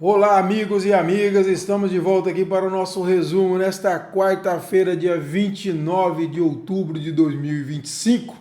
Olá, amigos e amigas, estamos de volta aqui para o nosso resumo nesta quarta-feira, dia 29 de outubro de 2025.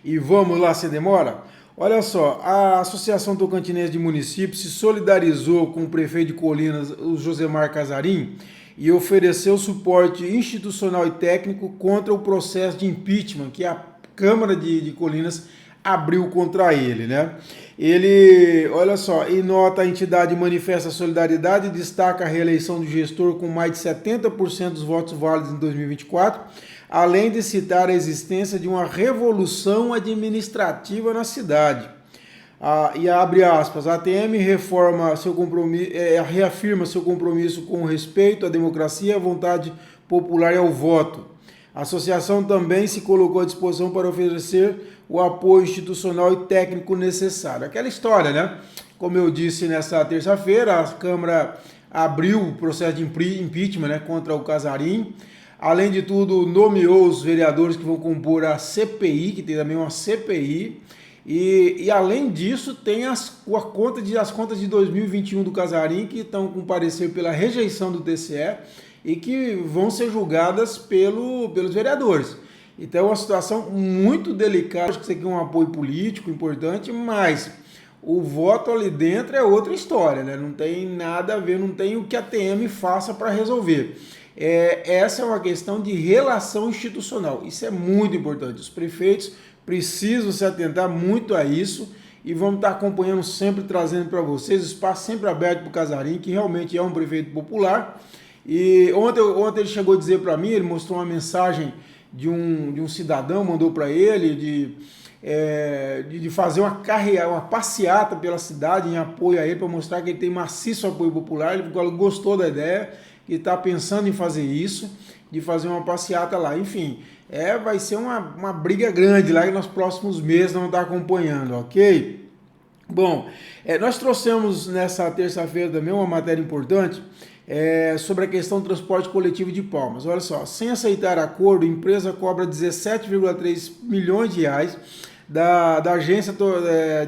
E vamos lá, sem demora? Olha só, a Associação Tocantinense de Municípios se solidarizou com o prefeito de Colinas, o Josemar Casarim, e ofereceu suporte institucional e técnico contra o processo de impeachment que a Câmara de Colinas abriu contra ele, né? Ele, olha só, em nota a entidade manifesta solidariedade e destaca a reeleição do gestor com mais de 70% dos votos válidos em 2024, além de citar a existência de uma revolução administrativa na cidade. E abre aspas, a ATM reforma seu compromisso, reafirma seu compromisso com o respeito à democracia, à vontade popular e ao voto. A associação também se colocou à disposição para oferecer o apoio institucional e técnico necessário. Aquela história, né? Como eu disse nessa terça-feira, a Câmara abriu o processo de impeachment, né, contra o Casarim. Além de tudo, nomeou os vereadores que vão compor a CPI, que tem também uma CPI. E além disso, tem as contas de 2021 do Casarim, que estão com parecer pela rejeição do TCE e que vão ser julgadas pelos vereadores. Então é uma situação muito delicada, acho que isso aqui é um apoio político importante, mas o voto ali dentro é outra história, né? Não tem nada a ver, não tem o que a TM faça para resolver. Essa é uma questão de relação institucional, isso é muito importante. Os prefeitos precisam se atentar muito a isso e vamos estar acompanhando sempre, trazendo para vocês, o espaço sempre aberto para o Casarim, que realmente é um prefeito popular. E ontem ele chegou a dizer para mim, ele mostrou uma mensagem de um cidadão, mandou para ele de fazer uma passeata pela cidade em apoio a ele, para mostrar que ele tem maciço apoio popular. Ele gostou da ideia, que está pensando em fazer isso, de fazer uma passeata lá. Enfim, vai ser uma briga grande lá e nos próximos meses vamos estar acompanhando, ok? Bom, nós trouxemos nessa terça-feira também uma matéria importante sobre a questão do transporte coletivo de Palmas. Olha só, sem aceitar acordo, a empresa cobra 17,3 milhões de reais da agência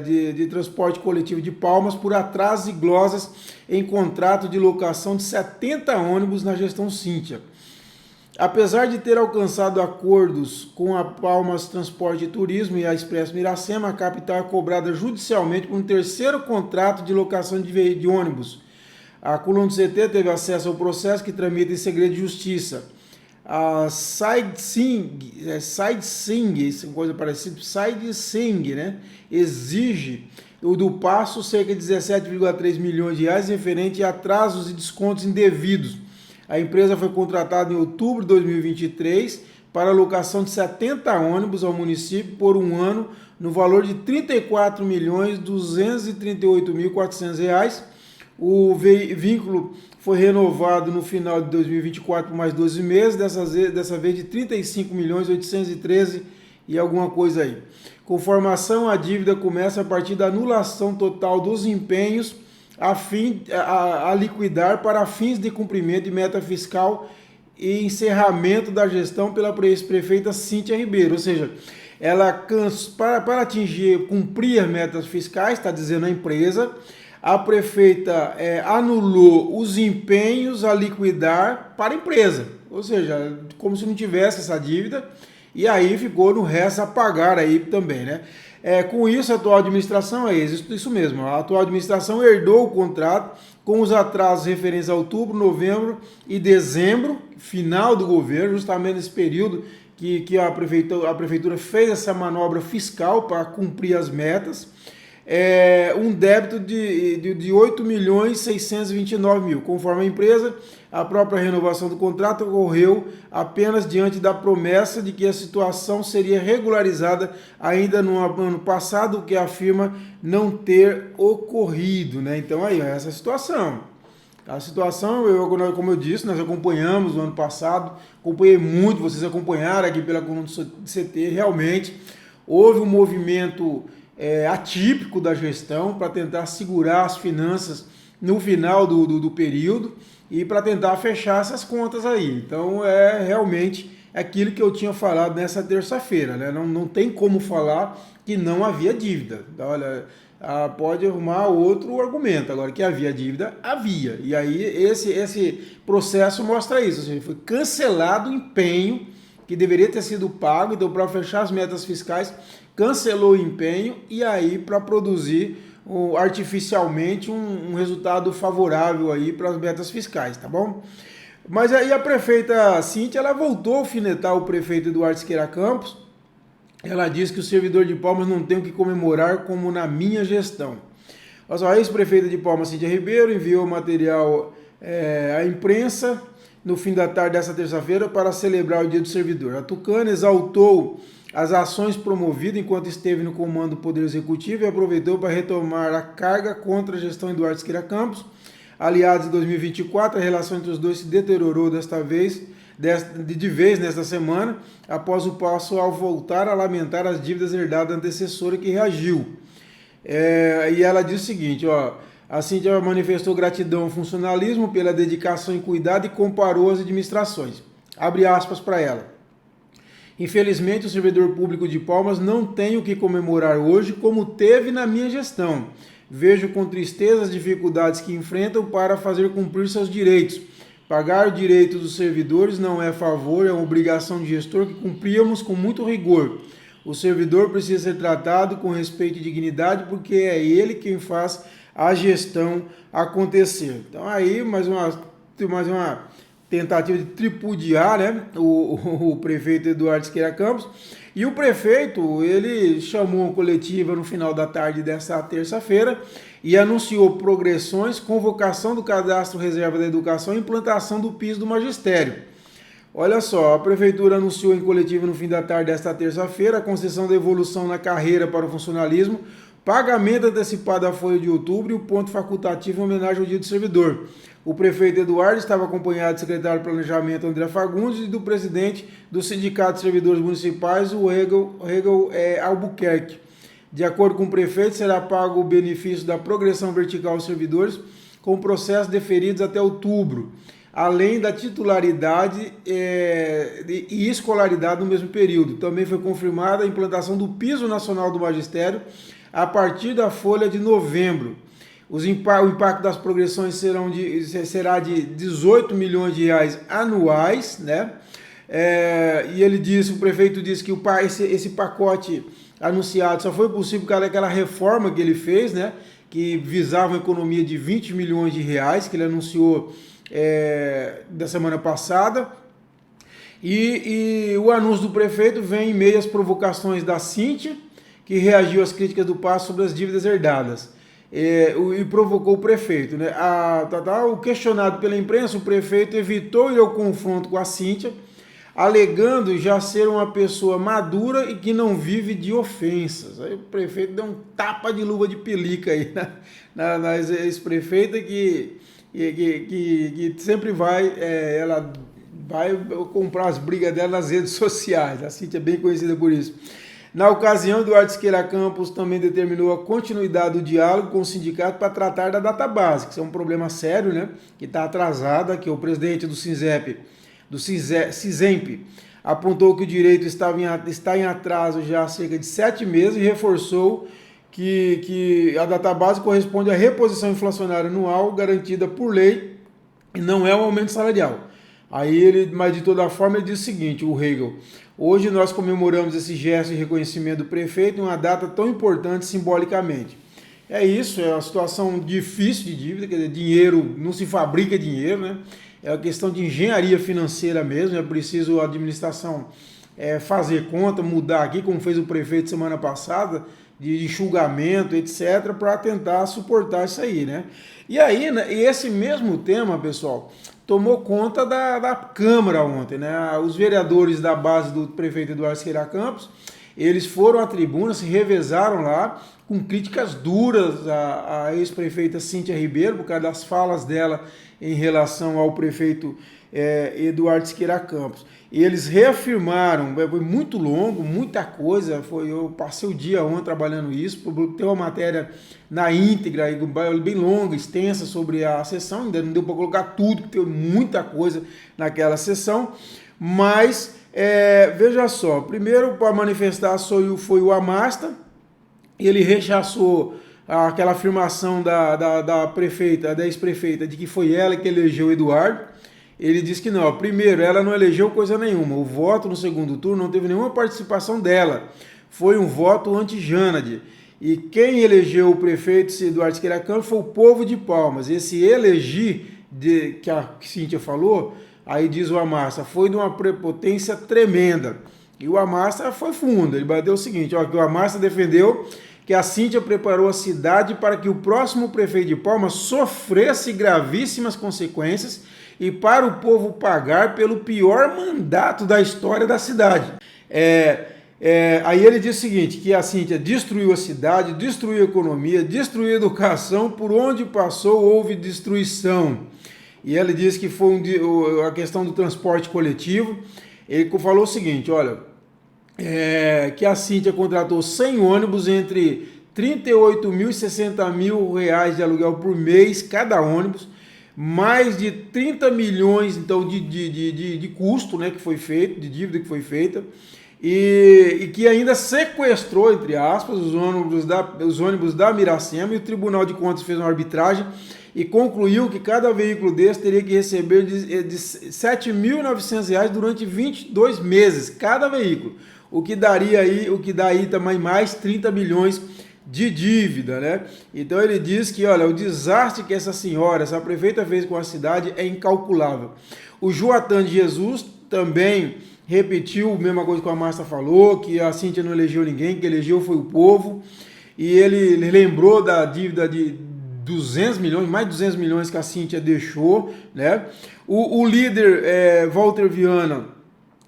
de transporte coletivo de Palmas por atrasos e glosas em contrato de locação de 70 ônibus na gestão Cíntia. Apesar de ter alcançado acordos com a Palmas Transporte e Turismo e a Expresso Miracema, a capital é cobrada judicialmente por um terceiro contrato de locação de ônibus. A coluna do CT teve acesso ao processo que tramita em segredo de justiça. A SideSing, coisa parecida, SideSing, né, exige do Passo cerca de 17,3 milhões de reais referente a atrasos e descontos indevidos. A empresa foi contratada em outubro de 2023 para a locação de 70 ônibus ao município por um ano no valor de R$ 34.238.400 reais. O vínculo foi renovado no final de 2024 por mais 12 meses, dessa vez de R$ 35.813 e alguma coisa aí. Conformação, a dívida começa a partir da anulação total dos empenhos a liquidar para fins de cumprimento de meta fiscal e encerramento da gestão pela prefeita Cíntia Ribeiro. Ou seja, ela para cumprir as metas fiscais, está dizendo a empresa, a prefeita anulou os empenhos a liquidar para a empresa. Ou seja, como se não tivesse essa dívida, e aí ficou no resto a pagar aí também, né? Com isso, a atual administração isso mesmo. A atual administração herdou o contrato com os atrasos referentes a outubro, novembro e dezembro, final do governo, justamente nesse período que a prefeitura fez essa manobra fiscal para cumprir as metas. Um débito de 8.629.000. Conforme a empresa, a própria renovação do contrato ocorreu apenas diante da promessa de que a situação seria regularizada ainda no ano passado, o que afirma não ter ocorrido, né? Então aí, essa situação. A situação, como eu disse, nós acompanhamos no ano passado, acompanhei muito, vocês acompanharam aqui pela coluna do CT, realmente houve um movimento atípico da gestão para tentar segurar as finanças no final do período e para tentar fechar essas contas aí. Então realmente aquilo que eu tinha falado nessa terça-feira, né? Não tem como falar que não havia dívida. Olha, pode arrumar outro argumento. Agora, que havia dívida, havia. E aí esse processo mostra isso. Ou seja, foi cancelado o empenho que deveria ter sido pago. Então, para fechar as metas fiscais, cancelou o empenho e aí para produzir artificialmente um resultado favorável aí para as metas fiscais, tá bom? Mas aí a prefeita Cíntia, ela voltou a alfinetar o prefeito Eduardo Siqueira Campos. Ela diz que o servidor de Palmas não tem o que comemorar como na minha gestão. A ex-prefeita de Palmas, Cíntia Ribeiro, enviou material à imprensa no fim da tarde desta terça-feira para celebrar o Dia do Servidor. A tucana exaltou as ações promovidas enquanto esteve no comando do Poder Executivo e aproveitou para retomar a carga contra a gestão Eduardo Siqueira Campos. Aliados em 2024, a relação entre os dois se deteriorou de vez nesta semana, após o passo ao voltar a lamentar as dívidas herdadas da antecessora que reagiu. E ela diz o seguinte, a Cíntia manifestou gratidão ao funcionalismo pela dedicação e cuidado e comparou as administrações. Abre aspas para ela. Infelizmente, o servidor público de Palmas não tem o que comemorar hoje como teve na minha gestão. Vejo com tristeza as dificuldades que enfrentam para fazer cumprir seus direitos. Pagar o direito dos servidores não é favor, é uma obrigação de gestor que cumpríamos com muito rigor. O servidor precisa ser tratado com respeito e dignidade porque é ele quem faz a gestão acontecer. Então aí mais uma tentativa de tripudiar, né, o prefeito Eduardo Siqueira Campos. E o prefeito, ele chamou uma coletiva no final da tarde desta terça-feira e anunciou progressões, convocação do cadastro reserva da educação e implantação do piso do magistério. Olha só, a prefeitura anunciou em coletiva no fim da tarde desta terça-feira a concessão da evolução na carreira para o funcionalismo, pagamento antecipado da folha de outubro e o ponto facultativo em homenagem ao Dia do Servidor. O prefeito Eduardo estava acompanhado do secretário de Planejamento, André Fagundes, e do presidente do Sindicato de Servidores Municipais, o Hegel Albuquerque. De acordo com o prefeito, será pago o benefício da progressão vertical aos servidores com processos deferidos até outubro, além da titularidade e escolaridade no mesmo período. Também foi confirmada a implantação do piso nacional do magistério a partir da folha de novembro. O impacto das progressões será de 18 milhões de reais anuais, né? E o prefeito disse que esse pacote anunciado só foi possível por causa daquela reforma que ele fez, né? Que visava uma economia de 20 milhões de reais, que ele anunciou da semana passada. E o anúncio do prefeito vem em meio às provocações da Cíntia, que reagiu às críticas do Passo sobre as dívidas herdadas. E provocou o prefeito, né? O questionado pela imprensa, o prefeito evitou ir ao confronto com a Cíntia, alegando já ser uma pessoa madura e que não vive de ofensas. Aí o prefeito deu um tapa de luva de pelica aí na ex-prefeita que sempre ela vai comprar as brigas dela nas redes sociais. A Cíntia é bem conhecida por isso. Na ocasião, Eduardo Siqueira Campos também determinou a continuidade do diálogo com o sindicato para tratar da database, que é um problema sério, né, que está atrasada, que o presidente do Cisemp, apontou que o direito está em atraso já há cerca de 7 meses e reforçou que a database corresponde à reposição inflacionária anual garantida por lei e não é um aumento salarial. Mas de toda forma ele diz o seguinte, o Hegel: hoje nós comemoramos esse gesto de reconhecimento do prefeito em uma data tão importante simbolicamente. É isso, é uma situação difícil de dívida, quer dizer, dinheiro, não se fabrica dinheiro, né? É uma questão de engenharia financeira mesmo, é preciso a administração fazer conta, mudar aqui, como fez o prefeito semana passada, de enxugamento, etc., para tentar suportar isso aí, né? E aí, né, esse mesmo tema, pessoal, tomou conta da Câmara ontem, né? Os vereadores da base do prefeito Eduardo Siqueira Campos, eles foram à tribuna, se revezaram lá, com críticas duras à ex-prefeita Cíntia Ribeiro, por causa das falas dela em relação ao prefeito Eduardo Siqueira Campos. E eles reafirmaram, foi muito longo, muita coisa, eu passei o dia ontem trabalhando isso, tem uma matéria na íntegra, bem longa, extensa sobre a sessão, ainda não deu para colocar tudo, porque tem muita coisa naquela sessão, mas veja só, primeiro para manifestar foi o Amasta, ele rechaçou aquela afirmação da prefeita, da ex-prefeita, de que foi ela que elegeu o Eduardo. Ele disse que não. Primeiro, ela não elegeu coisa nenhuma. O voto no segundo turno não teve nenhuma participação dela. Foi um voto anti-Jânade. E quem elegeu o prefeito Eduardo Siqueira Campos foi o povo de Palmas. Esse eleger, que a Cíntia falou, aí diz o Amassa, foi de uma prepotência tremenda. E o Amassa foi fundo. Ele bateu o seguinte, ó, que o Amassa defendeu que a Cíntia preparou a cidade para que o próximo prefeito de Palmas sofresse gravíssimas consequências e para o povo pagar pelo pior mandato da história da cidade. Aí ele diz o seguinte, que a Cíntia destruiu a cidade, destruiu a economia, destruiu a educação, por onde passou houve destruição. E ele diz que foi a questão do transporte coletivo. Ele falou o seguinte, olha, que a Cíntia contratou 100 ônibus entre 38 mil e 60 mil reais de aluguel por mês, cada ônibus, mais de 30 milhões então, de custo, né, que foi feito, de dívida que foi feita, e que ainda sequestrou, entre aspas, os ônibus da Miracema, e o Tribunal de Contas fez uma arbitragem e concluiu que cada veículo desse teria que receber de R$ 7.900 durante 22 meses, cada veículo, o que dá aí também mais 30 milhões de dívida, né? Então ele diz que, olha, o desastre que essa prefeita fez com a cidade é incalculável. O Joatan de Jesus também repetiu a mesma coisa que a Márcia falou, que a Cíntia não elegeu ninguém, que elegeu foi o povo, e ele lembrou da dívida de 200 milhões, mais de 200 milhões que a Cíntia deixou, né? O líder Walter Viana,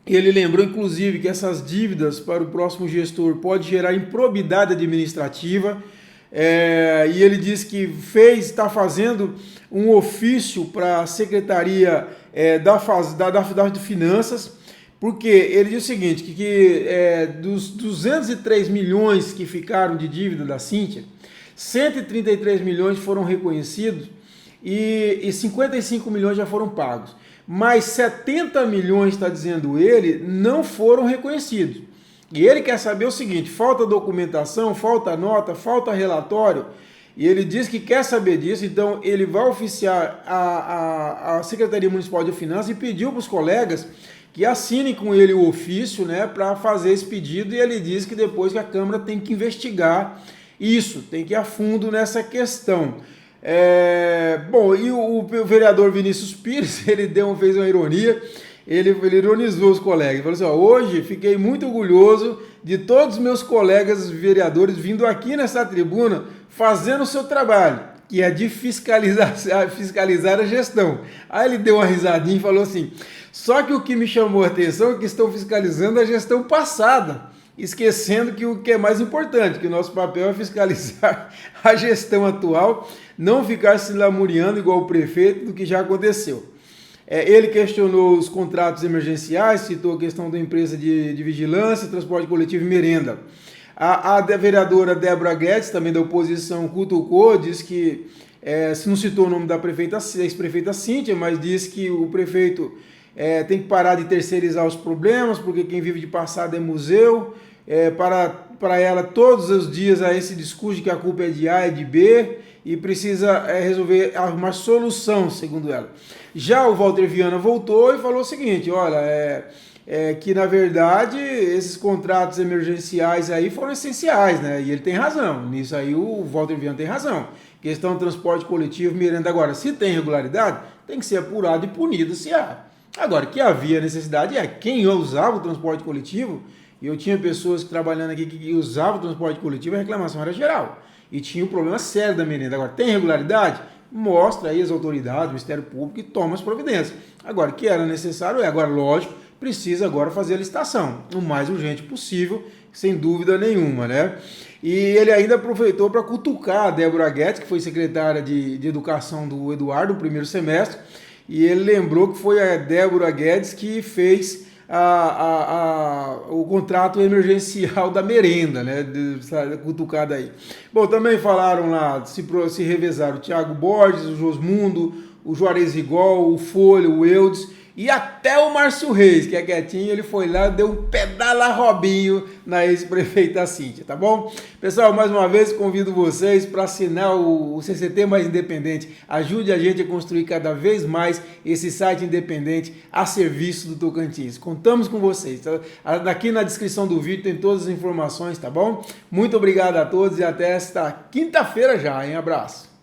ele lembrou, inclusive, que essas dívidas para o próximo gestor pode gerar improbidade administrativa, e ele disse que está fazendo um ofício para a Secretaria de Finanças, porque ele diz o seguinte, que dos 203 milhões que ficaram de dívida da Cíntia, 133 milhões foram reconhecidos e 55 milhões já foram pagos. Mas 70 milhões, está dizendo ele, não foram reconhecidos. E ele quer saber o seguinte, falta documentação, falta nota, falta relatório, e ele diz que quer saber disso, então ele vai oficiar a Secretaria Municipal de Finanças e pediu para os colegas que assinem com ele o ofício, né, para fazer esse pedido, e ele diz que depois que a Câmara tem que investigar isso, tem que ir a fundo nessa questão. Bom, e o vereador Vinícius Pires, ele fez uma ironia, ele ironizou os colegas, falou assim, hoje fiquei muito orgulhoso de todos os meus colegas vereadores vindo aqui nessa tribuna fazendo o seu trabalho, que é de fiscalizar a gestão. Aí ele deu uma risadinha e falou assim, só que o que me chamou a atenção é que estão fiscalizando a gestão passada, esquecendo que o que é mais importante, que o nosso papel é fiscalizar a gestão atual, não ficar se lamuriando igual o prefeito do que já aconteceu. Ele questionou os contratos emergenciais, citou a questão da empresa de vigilância, transporte coletivo e merenda. A vereadora Débora Guedes, também da oposição, cutucou, disse que, se não citou o nome da ex-prefeita Cíntia, mas disse que o prefeito tem que parar de terceirizar os problemas, porque quem vive de passado é museu. Para ela, todos os dias, há esse discurso de que a culpa é de A e de B, e precisa resolver uma solução, segundo ela. Já o Walter Viana voltou e falou o seguinte, olha, que na verdade esses contratos emergenciais aí foram essenciais, né? E ele tem razão, nisso aí o Walter Viana tem razão. Questão do transporte coletivo, merenda. Agora, se tem irregularidade, tem que ser apurado e punido se há. Agora, que havia necessidade quem usava o transporte coletivo, e eu tinha pessoas trabalhando aqui que usavam o transporte coletivo, a reclamação era geral. E tinha um problema sério da merenda. Agora, tem irregularidade? Mostra aí as autoridades, o Ministério Público, e toma as providências. Agora, que era necessário agora, lógico, precisa agora fazer a licitação, o mais urgente possível, sem dúvida nenhuma, né? E ele ainda aproveitou para cutucar a Débora Guedes, que foi secretária de Educação do Eduardo no primeiro semestre, e ele lembrou que foi a Débora Guedes que fez o contrato emergencial da merenda, né, cutucada aí. Bom, também falaram lá, se revezaram o Thiago Borges, o Josmundo, o Juarez Rigol, o Folha, o Eudes, E até o Márcio Reis, que é quietinho, ele foi lá, deu um pedala Robinho na ex-prefeita Cíntia, tá bom? Pessoal, mais uma vez convido vocês para assinar o CCT Mais Independente. Ajude a gente a construir cada vez mais esse site independente a serviço do Tocantins. Contamos com vocês. Tá? Aqui na descrição do vídeo tem todas as informações, tá bom? Muito obrigado a todos e até esta quinta-feira já, hein? Abraço.